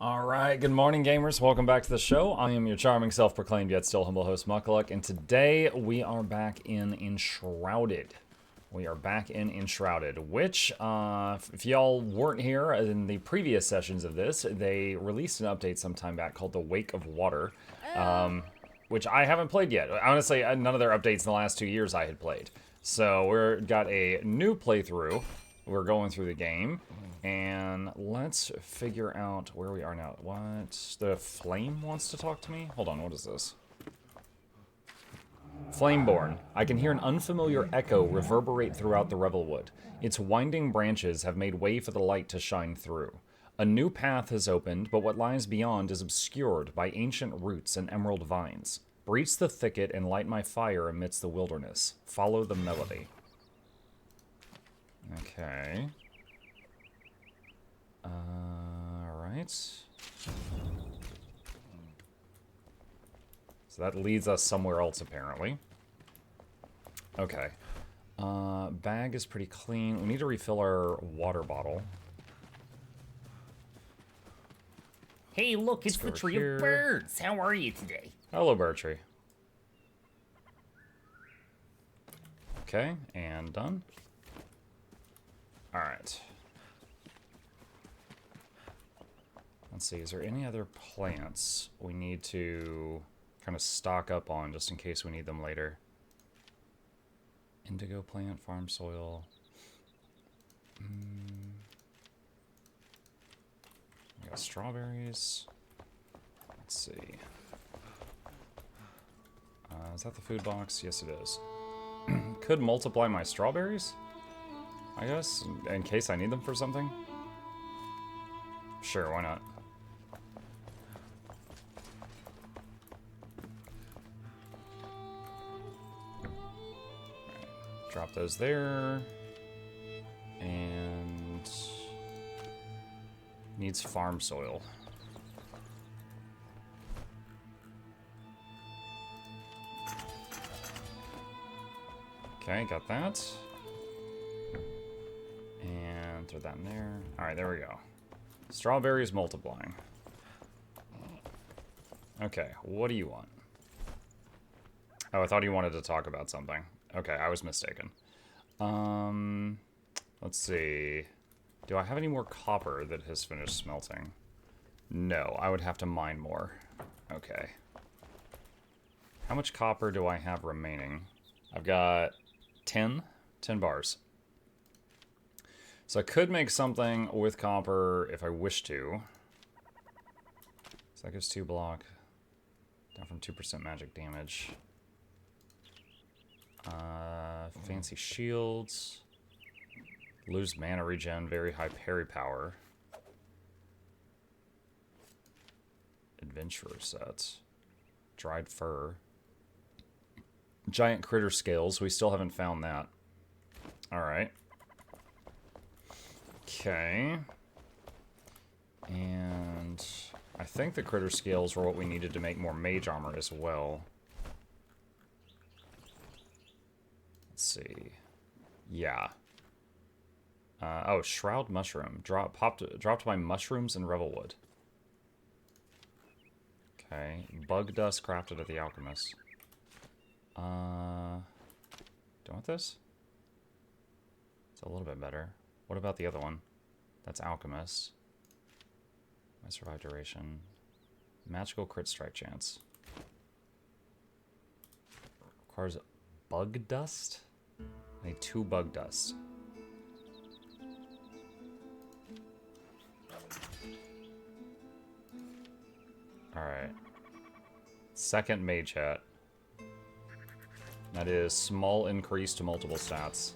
Alright, good morning gamers, welcome back to the show. I am your charming, self-proclaimed, yet still humble host, Mukluk, and today we are back in Enshrouded. We are back in Enshrouded, which, if y'all weren't here in the previous sessions of this, they released an update sometime back called The Wake of Water, which I haven't played yet. Honestly, none of their updates in the last 2 years I had played. So we've got a new playthrough. We're going through the game. And let's figure out where we are now. What? The flame wants to talk to me? Hold on, what is this? Flameborn. I can hear an unfamiliar echo reverberate throughout the Revelwood. Its winding branches have made way for the light to shine through. A new path has opened, but what lies beyond is obscured by ancient roots and emerald vines. Breach the thicket and light my fire amidst the wilderness. Follow the melody. Okay. Alright. So that leads us somewhere else, apparently. Okay. Bag is pretty clean. We need to refill our water bottle. Hey, look, it's the tree of birds. How are you today? Hello, bird tree. Okay, and done. Alright. Let's see, is there any other plants we need to kind of stock up on just in case we need them later? Indigo plant, farm soil. We got strawberries. Let's see. Is that the food box? Yes, it is. Could multiply my strawberries, I guess, in case I need them for something. Sure, why not? Drop those there. And needs farm soil. Okay, got that. And throw that in there. Alright, there we go. Strawberries multiplying. Okay, what do you want? Oh, I thought you wanted to talk about something. Okay, I was mistaken. Let's see. Do I have any more copper that has finished smelting? No, I would have to mine more. Okay. How much copper do I have remaining? I've got 10 bars. So I could make something with copper if I wish to. So that gives 2 block. Down from 2% magic damage. Fancy shields. Lose mana regen, very high parry power. Adventurer set. Dried fur. Giant critter scales, we still haven't found that. Alright. Okay. And I think the critter scales were what we needed to make more mage armor as well. Let's see. Yeah. Oh, Shroud Mushroom. Dropped by mushrooms in Revelwood. Okay. Bug dust crafted at the alchemist. Do I want this? It's a little bit better. What about the other one? That's alchemist. My survive duration. Magical crit strike chance. Requires bug dust? I need 2 bug dust. Alright. Second mage hat. That is small increase to multiple stats.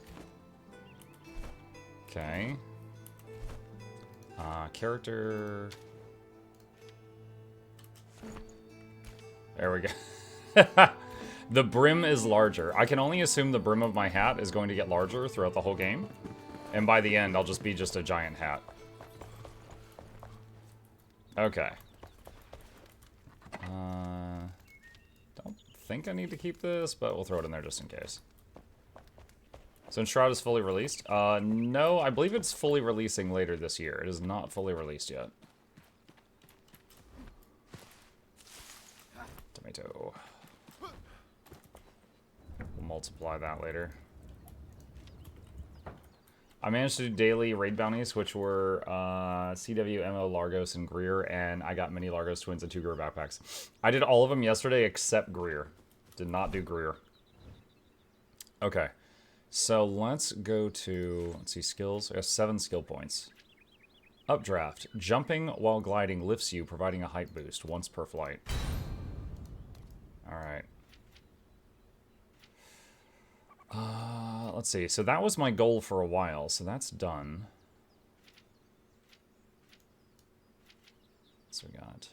Okay. Character. There we go. The brim is larger. I can only assume the brim of my hat is going to get larger throughout the whole game. And by the end, I'll just be just a giant hat. Okay. Don't think I need to keep this, but we'll throw it in there just in case. So Enshrouded is fully released? No, I believe it's fully releasing later this year. It is not fully released yet. Tomato. We'll multiply that later. I managed to do daily raid bounties, which were CW, MO, Largos, and Greer, and I got mini Largos twins and 2 Greer backpacks. I did all of them yesterday except Greer. Did not do Greer. Okay. So let's go to, let's see, skills. I have 7 skill points. Updraft. Jumping while gliding lifts you, providing a height boost once per flight. Alright. Let's see. So that was my goal for a while, so that's done. So we got...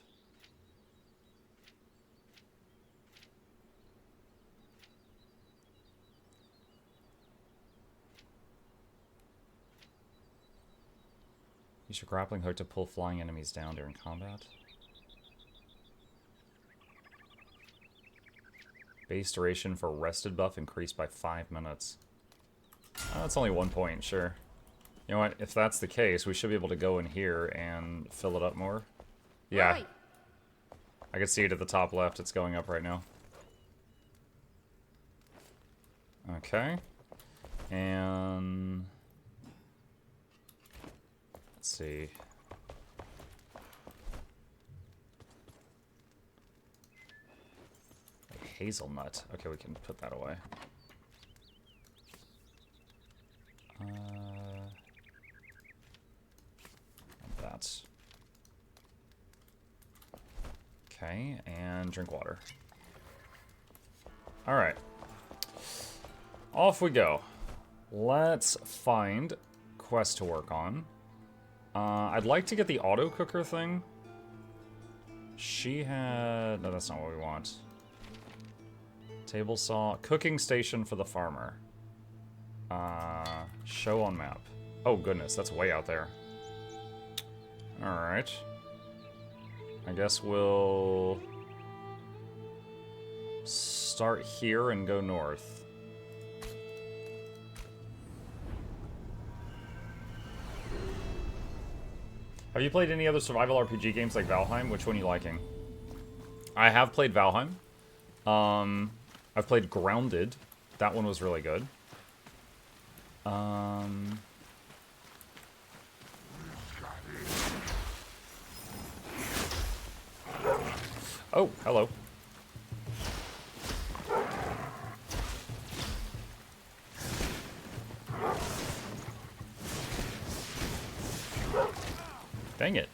Use your grappling hook to pull flying enemies down during combat. Base duration for rested buff increased by 5 minutes. That's only 1 point, sure. You know what? If that's the case, we should be able to go in here and fill it up more. Yeah. Right. I can see it at the top left. It's going up right now. Okay. And... let's see. Hazelnut. Okay, we can put that away. That. Okay, and drink water. Alright. Off we go. Let's find quest to work on. I'd like to get the auto cooker thing. She had... no, that's not what we want. Table saw. Cooking station for the farmer. Show on map. Oh, goodness. That's way out there. Alright. I guess we'll... start here and go north. Have you played any other survival RPG games like Valheim? Which one are you liking? I have played Valheim. I've played Grounded. That one was really good. Oh, hello. Dang it.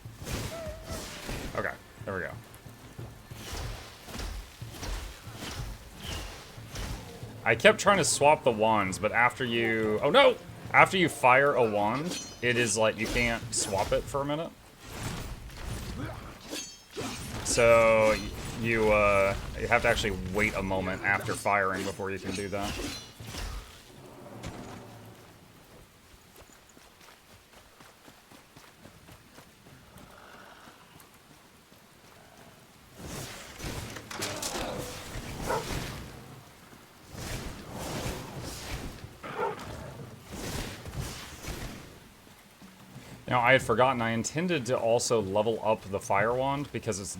Okay, there we go. I kept trying to swap the wands, but after you... oh no! After you fire a wand, it is like you can't swap it for a minute. So you have to actually wait a moment after firing before you can do that. Now, I had forgotten, I intended to also level up the fire wand because it's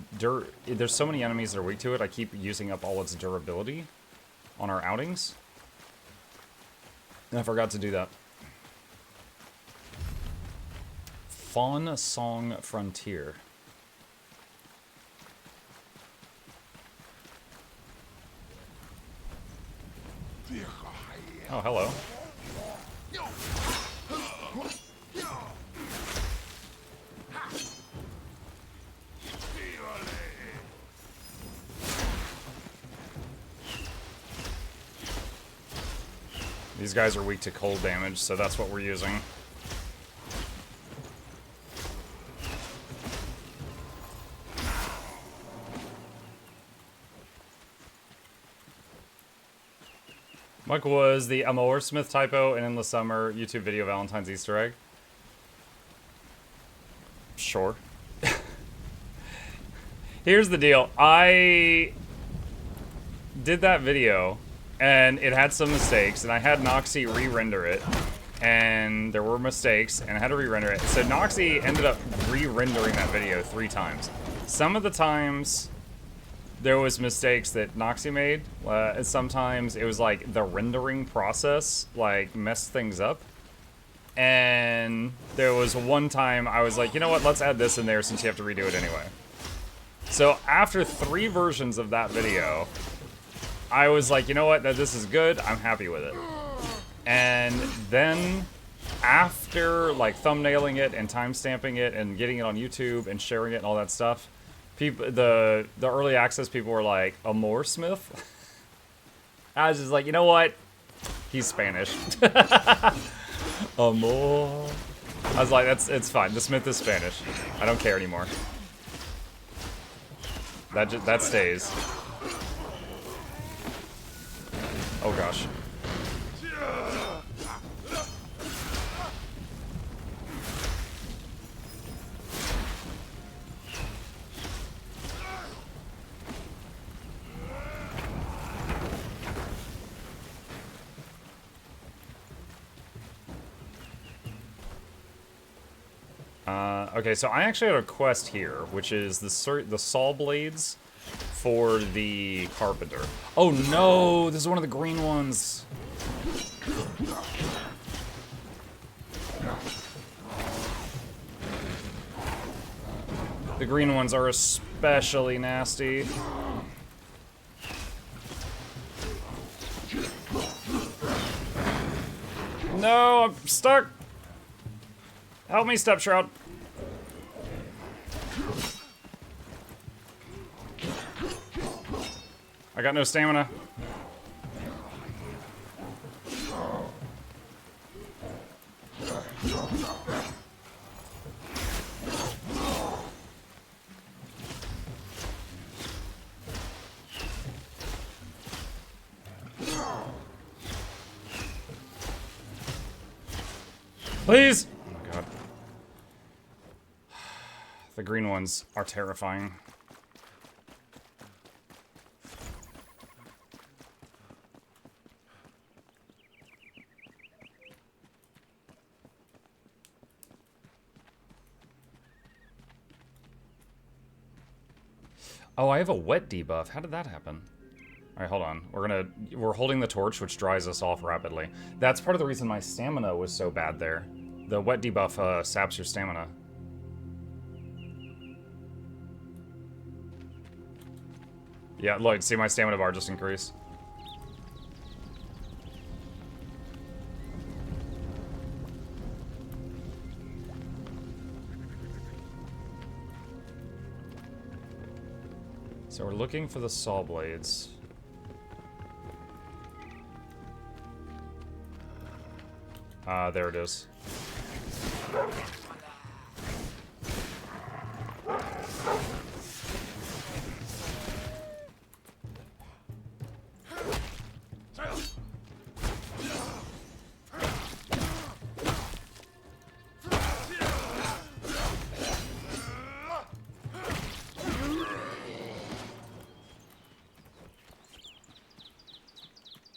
there's so many enemies that are weak to it, I keep using up all its durability on our outings. And I forgot to do that. Fawn Song Frontier. Oh, hello. These guys are weak to cold damage, so that's what we're using. Mike was the Amor Smith typo in Endless Summer YouTube video Valentine's Easter egg. Sure. Here's the deal. I did that video and it had some mistakes, and I had Noxy re-render it, and there were mistakes, and I had to re-render it. So Noxy ended up re-rendering that video 3 times. Some of the times there was mistakes that Noxie made. And sometimes it was like the rendering process like messed things up. And there was one time I was like, you know what, let's add this in there since you have to redo it anyway. So after 3 versions of that video, I was like, you know what, this is good, I'm happy with it. And then after like thumbnailing it and timestamping it and getting it on YouTube and sharing it and all that stuff, people, the early access people were like, Amor Smith? I was just like, you know what, he's Spanish. Amor. I was like, it's fine. The Smith is Spanish. I don't care anymore. That stays. Oh gosh. Okay, so I actually had a quest here, which is the saw blades for the carpenter. Oh no, this is one of the green ones. The green ones are especially nasty. No, I'm stuck. Help me, Step Shroud. I got no stamina. Please! Oh my god. The green ones are terrifying. Oh, I have a wet debuff. How did that happen? All right, hold on. We're holding the torch, which dries us off rapidly. That's part of the reason my stamina was so bad there. The wet debuff saps your stamina. Yeah, look, see my stamina bar just increased. So we're looking for the saw blades. There it is.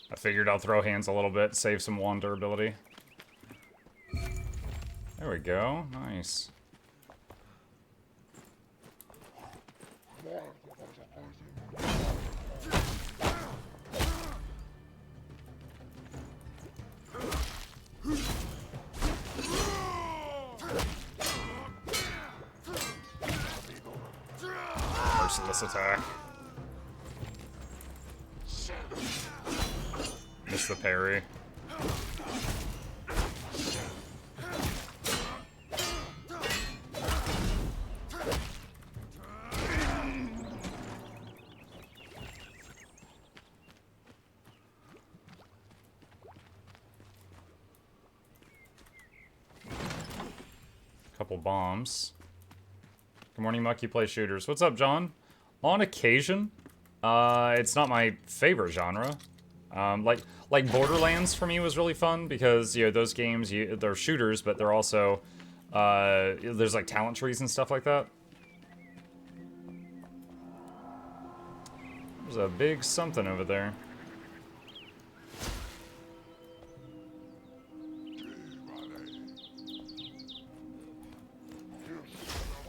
I figured I'll throw hands a little bit, save some wand durability. There we go. Nice. Merciless attack. Miss the parry. Couple bombs. Good morning, Muck. You play shooters. What's up, John? On occasion. It's not my favorite genre. Like Borderlands for me was really fun because, you know, those games, they're shooters, but they're also, there's like talent trees and stuff like that. There's a big something over there.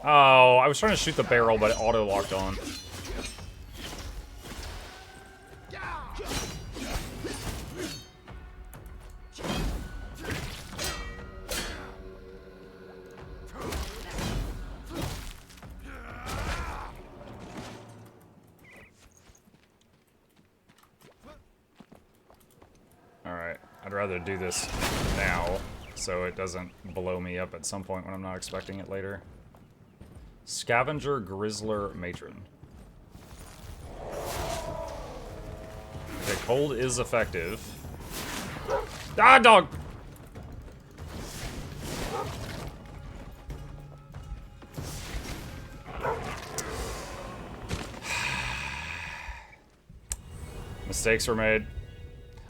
Oh, I was trying to shoot the barrel, but it auto-locked on. I'd rather do this now so it doesn't blow me up at some point when I'm not expecting it later. Scavenger Grizzler Matron. Okay, cold is effective. Ah, dog! Mistakes were made.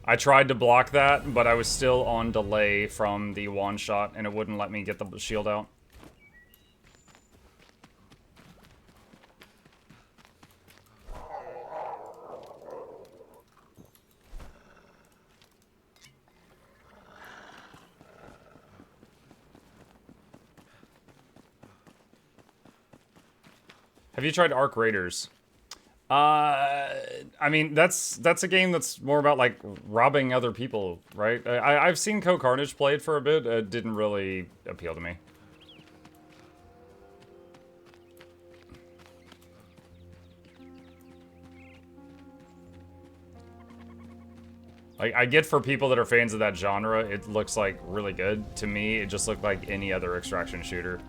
I tried to block that, but I was still on delay from the one shot, and it wouldn't let me get the shield out. Have you tried Arc Raiders? I mean, that's a game that's more about, like, robbing other people, right? I've seen Co Carnage played for a bit. It didn't really appeal to me. Like, I get for people that are fans of that genre, it looks, like, really good. To me, it just looked like any other extraction shooter.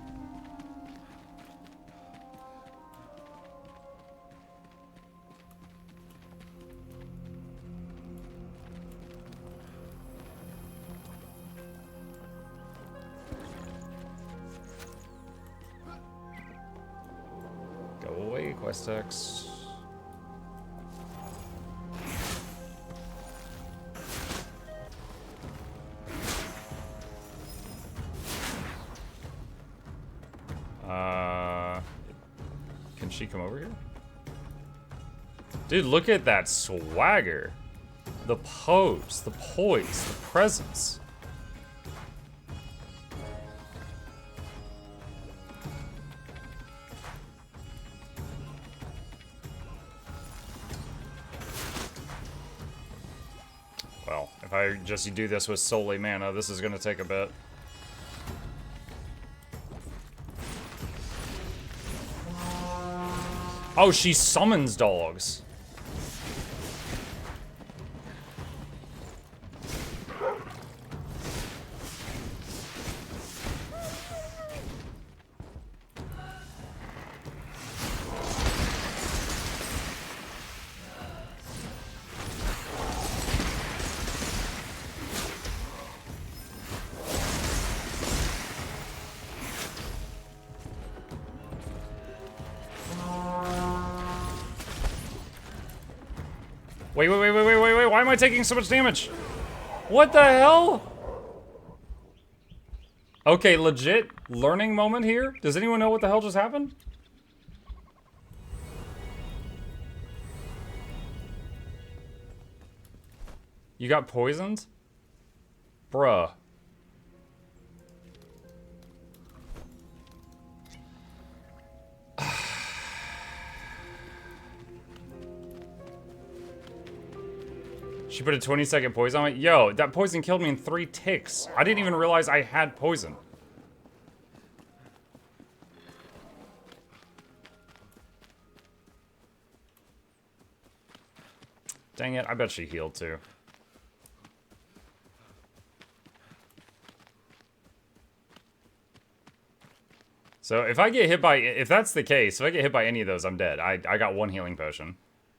Quest text. Can she come over here? Dude, look at that swagger. The pose, the poise, the presence. Well, if I just do this with solely mana, this is going to take a bit. Oh, she summons dogs. Wait, why am I taking so much damage? What the hell? Okay, legit learning moment here. Does anyone know what the hell just happened? You got poisoned? Bruh. She put a 20-second poison on me? Yo, that poison killed me in 3 ticks. I didn't even realize I had poison. Dang it, I bet she healed too. So if I get hit by, if that's the case, if I get hit by any of those, I'm dead. I got 1 healing potion.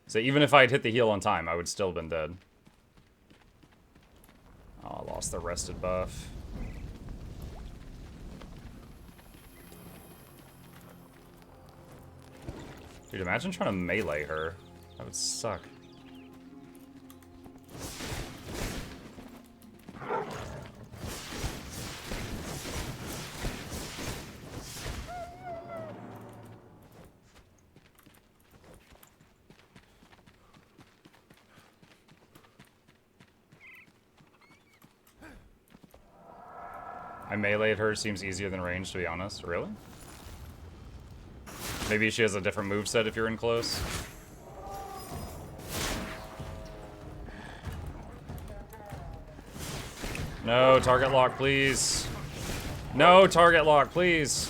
So even if I had hit the heal on time, I would still have been dead. Oh, I lost the rested buff. Dude, imagine trying to melee her. That would suck. I meleeed her, seems easier than range, to be honest. Really? Maybe she has a different moveset if you're in close. No, target lock, please. No, target lock, please.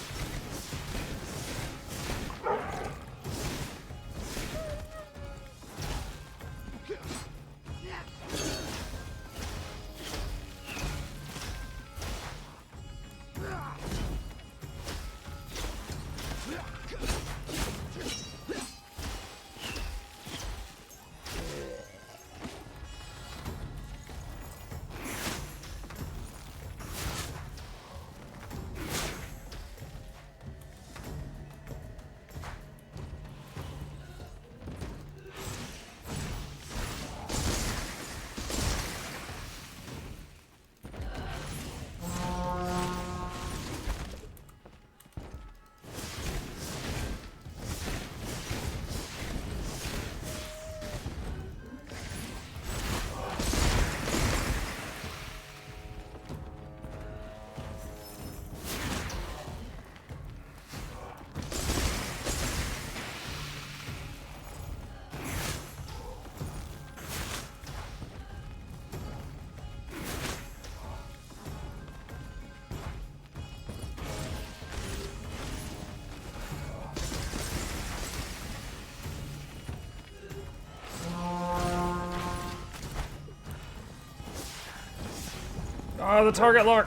Oh, the target lock.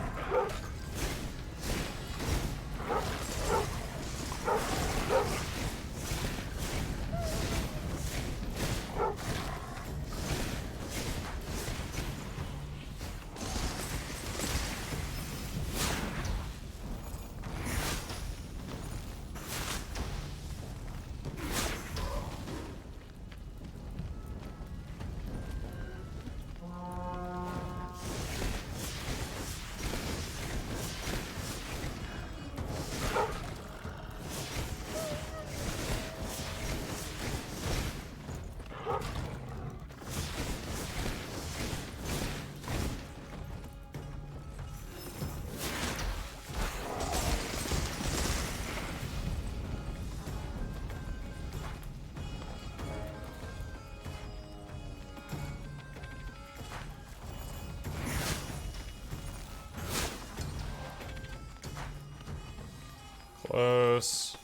Close.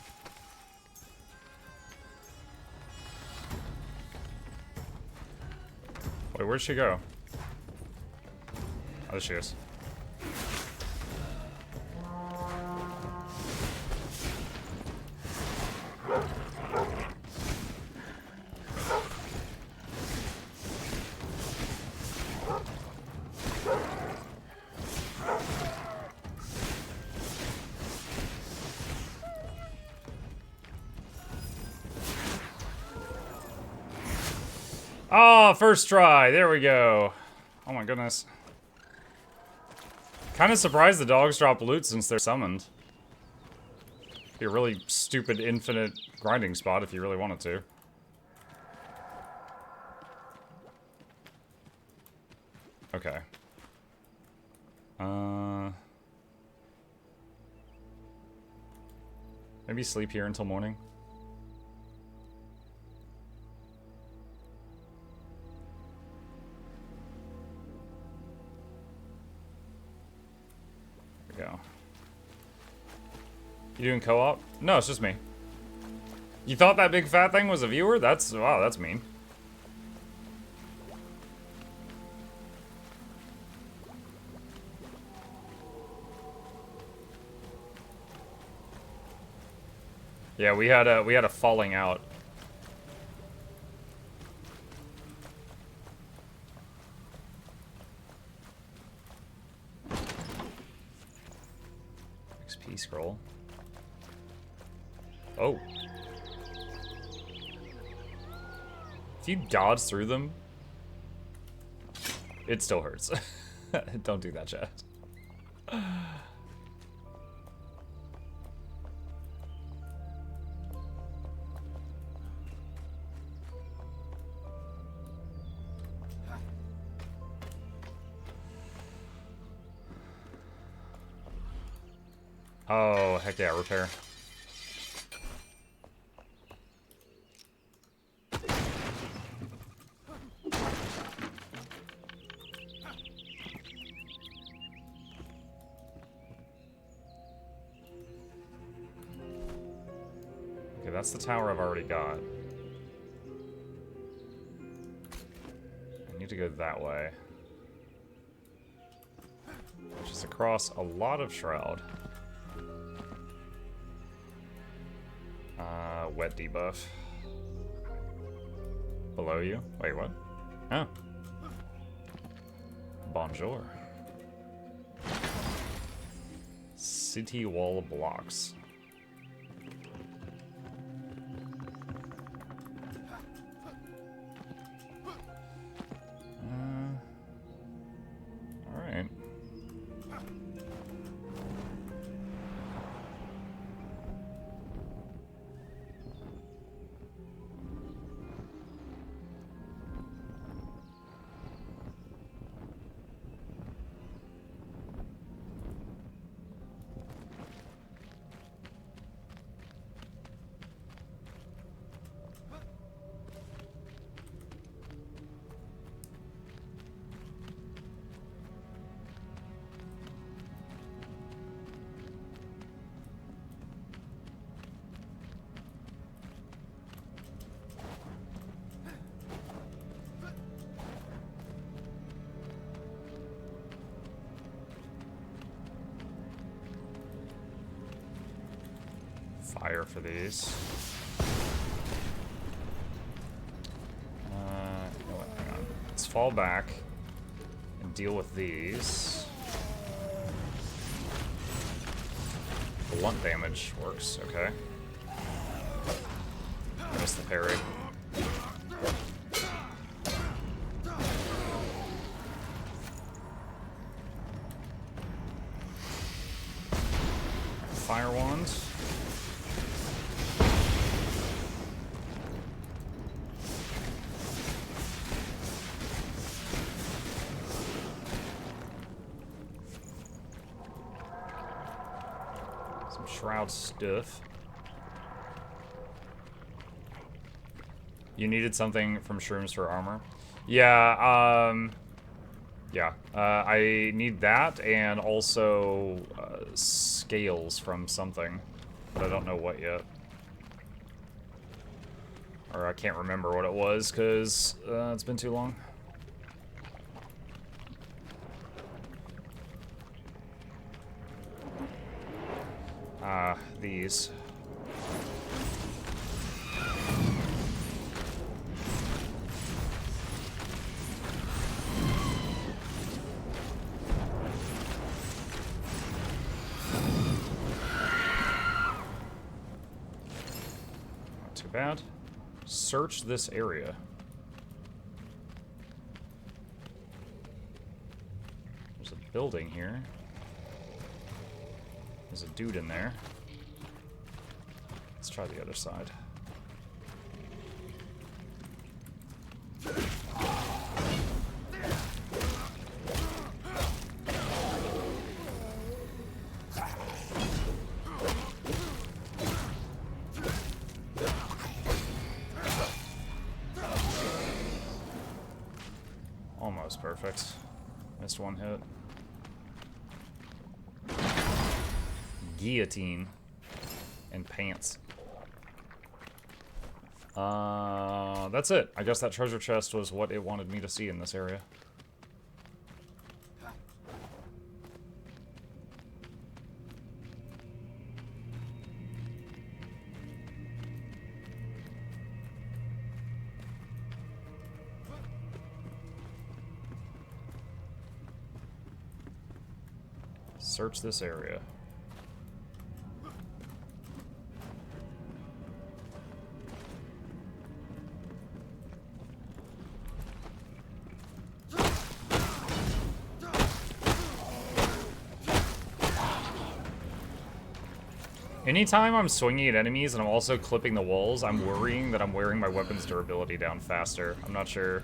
Wait, where'd she go? Oh, there she is. Oh, first try. There we go. Oh my goodness. Kind of surprised the dogs drop loot since they're summoned. Be a really stupid infinite grinding spot if you really wanted to. Okay. Maybe sleep here until morning. Go. You doing co-op? No, it's just me. You thought that big fat thing was a viewer? Wow, that's mean. Yeah, we had a falling out. XP scroll. Oh. If you dodge through them, it still hurts. Don't do that, chat. Oh, heck yeah, repair. Okay, that's the tower I've already got. I need to go that way. Which is across a lot of Shroud. Wet debuff. Below you? Wait, what? Oh. Bonjour. City wall blocks. Alright. fire for these. You know what, hang on. Let's fall back and deal with these. Blunt damage works, okay. Missed the parry. Fire wand. Some shroud stuff. You needed something from shrooms for armor? Yeah, yeah. I need that and also scales from something, but I don't know what yet. Or I can't remember what it was because it's been too long. These. Not too bad. Search this area. There's a building here. There's a dude in there. Let's try the other side. Almost perfect. Missed one hit. Guillotine and pants. That's it. I guess that treasure chest was what it wanted me to see in this area. Search this area. Anytime I'm swinging at enemies and I'm also clipping the walls, I'm worrying that I'm wearing my weapon's durability down faster. I'm not sure